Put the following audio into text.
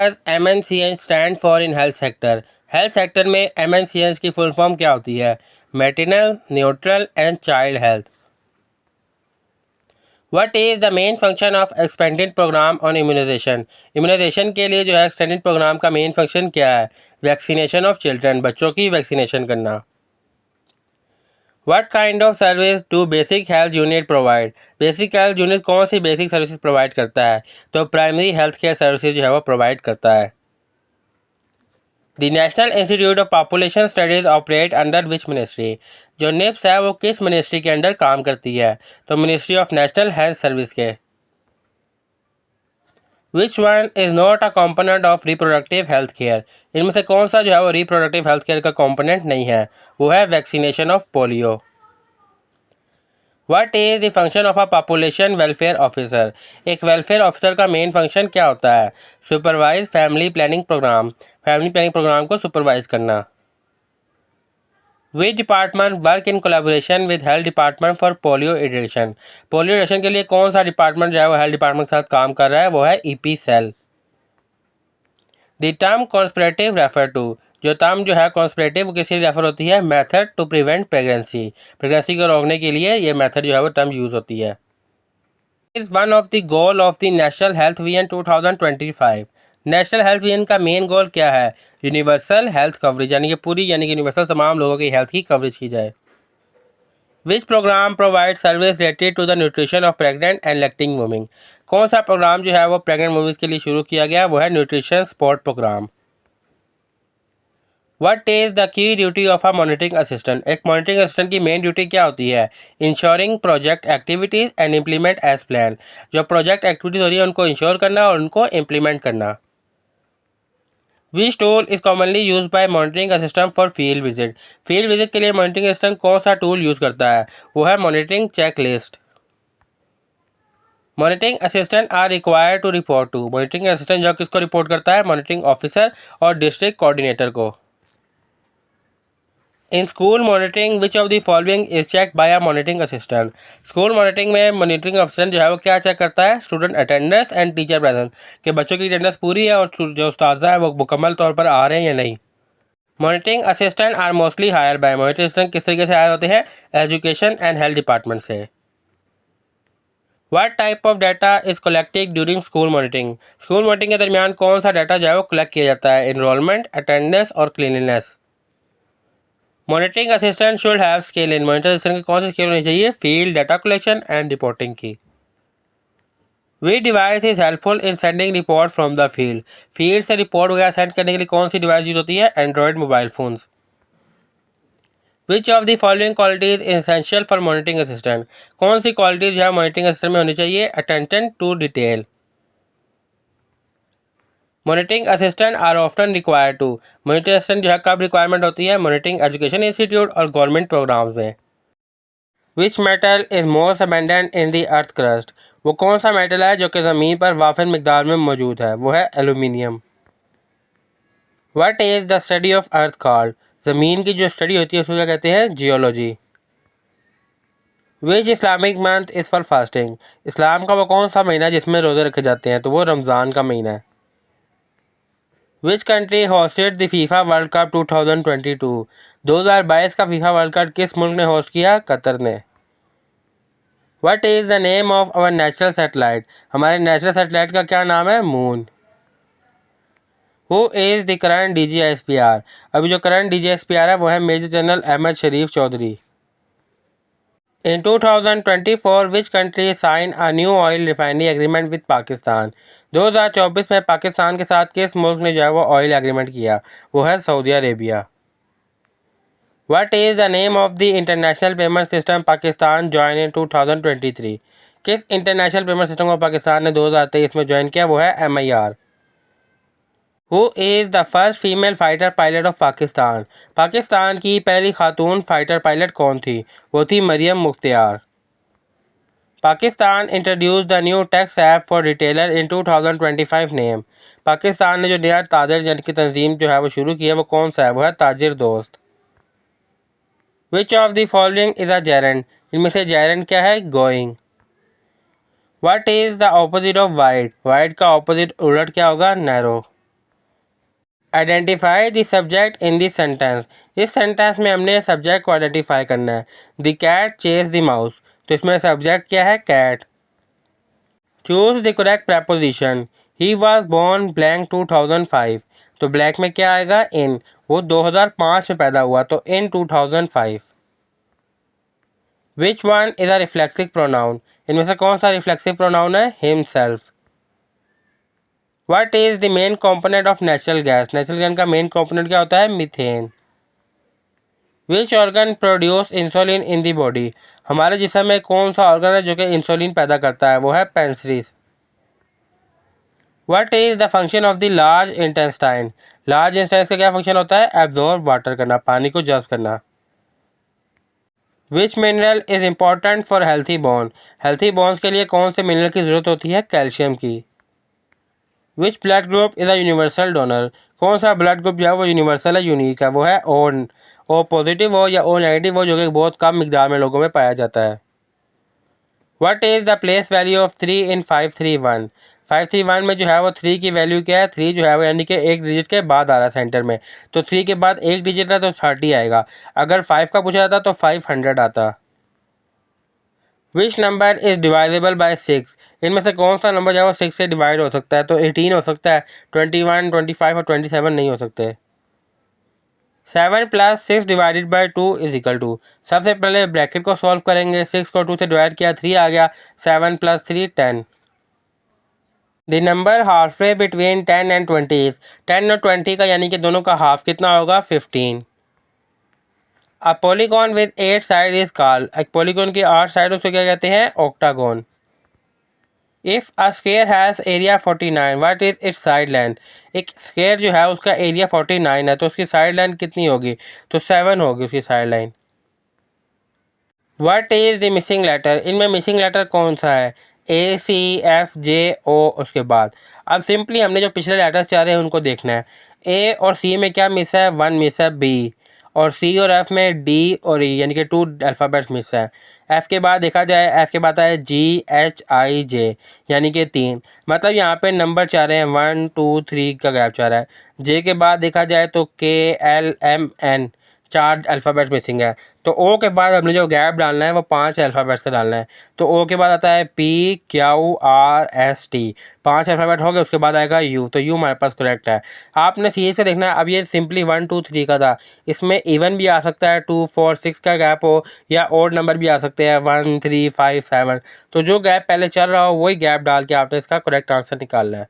S MNCs stand for in health sector. Health sector में MNCs की full form क्या होती है? Maternal, neutral and child health. What is the main function of expanded programme on immunisation? Immunisation के लिए जो है extended programme का मेन फंक्शन क्या है? वैक्सीनेशन ऑफ चिल्ड्रन, बच्चों की वैक्सीनेशन करना। What kind of service do basic health unit provide? Basic health unit कौन सी बेसिक सर्विसेज प्रोवाइड करता है? तो प्राइमरी हेल्थ केयर सर्विसेज जो है वो प्रोवाइड करता है। The national institute of population studies operate under which ministry? जो निप्स है वो किस मिनिस्ट्री के अंडर काम करती है? तो ministry of national health service के। Which one is not a component of reproductive health care? इनमें से कौन सा जो है वो रिप्रोडक्टिव हेल्थ केयर का कॉम्पोनेंट नहीं है? वो है vaccination of polio. What is the function of a population welfare officer? एक वेलफेयर ऑफिसर का मेन फंक्शन क्या होता है? Supervise family planning programme, family planning programme को सुपरवाइज करना। Which department work in collaboration with health department for polio eradication? Polio eradication के लिए कौन सा डिपार्टमेंट जो है वो हेल्थ डिपार्टमेंट के साथ काम कर रहा है? वो है EP cell. The term contraceptive refer to? जो टर्म जो है कॉन्स्पिरेटिव किसके लिए रेफर होती है? Method to prevent pregnancy, pregnancy को रोकने के लिए ये मेथड जो है वो टर्म यूज़ होती है। Is one of the goal of the national health vision 2025? National health vision का मेन गोल क्या है? यूनिवर्सल हेल्थ कवरेज, यानी कि पूरी यानी कि यूनिवर्सल तमाम लोगों की हेल्थ की कवरेज की जाए। Which programme provide service related to the nutrition of pregnant and lactating women? कौन सा प्रोग्राम जो है वो प्रेग्नेंट वुमेन्स के लिए शुरू किया गया? वो है nutrition support programme. What is the key duty of a monitoring assistant? एक मॉनिटरिंग असिस्टेंट की मेन ड्यूटी क्या होती है? Ensuring project activities and implement as plan. जो प्रोजेक्ट एक्टिविटीज़ हो रही है उनको इंश्योर करना और उनको इम्प्लीमेंट करना। Which tool is commonly use by monitoring assistant for field visit? Field visit के लिए मॉनिटरिंग असिस्टेंट कौन सा टूल यूज़ करता है? वो है monitoring check list. Monitoring assistant are required to report to? Monitoring assistant जो किसको रिपोर्ट करता है? मॉनिटरिंग ऑफिसर और डिस्ट्रिक्ट कोऑर्डिनेटर को। In school monitoring which of the following is check by a monitoring assistant? School monitoring में monitoring assistant जो है वो क्या चेक करता है? Student attendance and teacher presence, कि बच्चों की अटेंडेंस पूरी है और जो उस्ताद है वो मुकम्मल तौर पर आ रहे हैं या नहीं। Monitoring assistant are mostly hire by? Monitoring assistant किस तरीके से हायर होते हैं? एजुकेशन एंड हेल्थ डिपार्टमेंट से। What type of data is collected during school monitoring? School monitoring के दरमियान कौन सा डाटा जो है वो कलेक्ट किया जाता है? एनरोलमेंट, अटेंडेंस और cleanliness. Monitoring assistant should have skill in? Monitoring assistant की कौन सी स्किल होनी चाहिए? Field data collection and reporting की। We device is helpful in sending report from the field? Field से रिपोर्ट वगैरह सेंड करने के लिए कौन सी डिवाइस यूज होती है? Android mobile phones. Which of the following qualities essential for monitoring assistant? कौन सी क्वालिटीज जो है मॉनिटरिंग असिस्टेंट में होनी चाहिए? Attention to detail. Monitoring assistant are often required to? Monitoring assistant जो है कब रिक्वायरमेंट होती है? मॉनिटरिंग एजुकेशन इंस्टीट्यूट और गवर्नमेंट प्रोग्राम्स में। Which metal is most abundant in the earth crust? वो कौन सा मेटल है जो कि ज़मीन पर वाफिर मिकदार में मौजूद है? वो है aluminium. What is the study of earth called? ज़मीन की जो स्टडी होती है उसको क्या कहते हैं? Geology. Which Islamic month is for fasting? इस्लाम का वो कौन सा महीना है जिसमें रोज़े रखे जाते हैं? तो वो रमज़ान का महीना है। Which country hosted the FIFA world cup 2022? 2022 का फीफा वर्ल्ड कप किस मुल्क ने होस्ट किया? कतर ने। What is the name of our natural satellite? हमारे नेचुरल सैटेलाइट का क्या नाम है? Moon. Who is the current DGSPR? अभी जो करंट DGSPR है वो है major general Ahmed Sharif Chaudhry. In 2024 which country sign a new oil refinery agreement with Pakistan? 2024 में पाकिस्तान के साथ किस मुल्क ने जो है वो ऑयल एग्रीमेंट किया? वो है Saudi Arabia. What is the name of the international payment system Pakistan join in 2023? किस इंटरनेशनल पेमेंट सिस्टम को पाकिस्तान ने 2023 में ज्वाइन किया? वो है MIR। Who is the first female fighter pilot of Pakistan? Pakistan की पहली खातून फाइटर पायलट कौन थी? वो थी Maryam Mukhtiar. Pakistan introduce the new tax app for retailer in 2025 name? Pakistan ने जो नया ताजर जन की तंजीम जो है वो शुरू की है वो कौन सा है? वो है ताजिर दोस्त। Which of the following is a gerund? इनमें से जेरेंट क्या है? Going. What is the opposite of wide? Wide का ऑपोजिट उलट क्या होगा? Narrow. Identify the subject in this sentence. इस सेंटेंस में हमने सब्जेक्ट को आइडेंटिफाई करना है। The cat chase the mouse, तो इसमें सब्जेक्ट क्या है? Cat. Choose the correct preposition. He was born blank 2005, तो ब्लैंक में क्या आएगा? इन। वो 2005 में पैदा हुआ, तो इन 2005। Which one is a reflexive pronoun, इनमें से कौन सा रिफ्लेक्सिव प्रोनाउन है? Himself. What is the main component of natural gas? Natural gas का मेन कंपोनेंट क्या होता है? Methane. Which organ produce insulin in the body? हमारे जिस्म में कौन सा ऑर्गन है जो कि इंसुलिन पैदा करता है? वो है pancreas. What is the function of the large intestine? Large intestine का क्या फंक्शन होता है? एब्जॉर्ब वाटर करना, पानी को जज़्ब करना। Which mineral is important for healthy bone? Healthy bones के लिए कौन से मिनरल की ज़रूरत होती है? कैल्शियम की। Which blood group is a universal donor? कौन सा ब्लड ग्रुप जो है वो यूनिवर्सल है, यूनिक है? वो है ओ पॉजिटिव हो या ओ नेगेटिव हो, जो कि बहुत कम मिकदार में लोगों में पाया जाता है। What is the place value of 3 इन 531? 531 में जो है वो 3 की वैल्यू क्या है? 3 जो है वो यानी कि एक डिजिट के बाद आ रहा है सेंटर में, तो 3 के बाद एक डिजिट है तो 30 आएगा। अगर 5 का पूछा जाता तो 500 आता। Which number is divisible by 6? इनमें से कौन सा नंबर जो है वो 6 से डिवाइड हो सकता है? तो 18 हो सकता है, 21, 25 और 27 नहीं हो सकते। 7 + 6 divided by 2 is equal to. सबसे पहले ब्रैकेट को सॉल्व करेंगे, 6 को 2 से डिवाइड किया, 3 आ गया। 7 + 3 10। The number half way between 10 and 20 is. 10 और 20 का यानी कि दोनों का हाफ कितना होगा? 15। A polygon with 8 side is called. एक पॉलीगॉन की 8 साइडों से क्या कहते हैं? Octagon. If a square has area 49, what is it's side length? एक स्क्वायर जो है उसका एरिया 49 है, तो उसकी साइड लाइन कितनी होगी? तो 7 होगी उसकी side line. What is the missing letter? इनमें मिसिंग लेटर कौन सा है? A, C, F, J, O. उसके बाद अब सिंपली हमने जो पिछले लेटर्स चाह रहे हैं उनको देखना है। ए और सी में क्या मिस है? 1 मिस है। बी और सी और एफ में डी और ई यानी कि 2 अल्फ़ाबेट्स मिस है। एफ़ के बाद देखा जाए, एफ़ के बाद है जी, एच, आई, जे यानी कि 3। मतलब यहाँ पे नंबर चाह रहे हैं 1, 2, 3 का गैप चाह रहा है। जे के बाद देखा जाए तो K, L, M, N 4 alphabets missing है। तो ओ के बाद हमने जो गैप डालना है वो 5 अल्फ़ाबेट्स का डालना है। तो ओ के बाद आता है P, Q, R, S, T. 5 alphabet हो गए, उसके बाद आएगा यू, तो यू हमारे पास करेक्ट है। आपने सीरीज से देखना है। अब ये सिंपली 1, 2, 3 का था, इसमें इवन भी आ सकता है, 2, 4, 6 का गैप हो, या ओड नंबर भी आ सकते हैं 1, 3, 5, 7। तो जो गैप पहले चल रहा हो वही गैप डाल के आपने इसका करेक्ट आंसर निकालना है।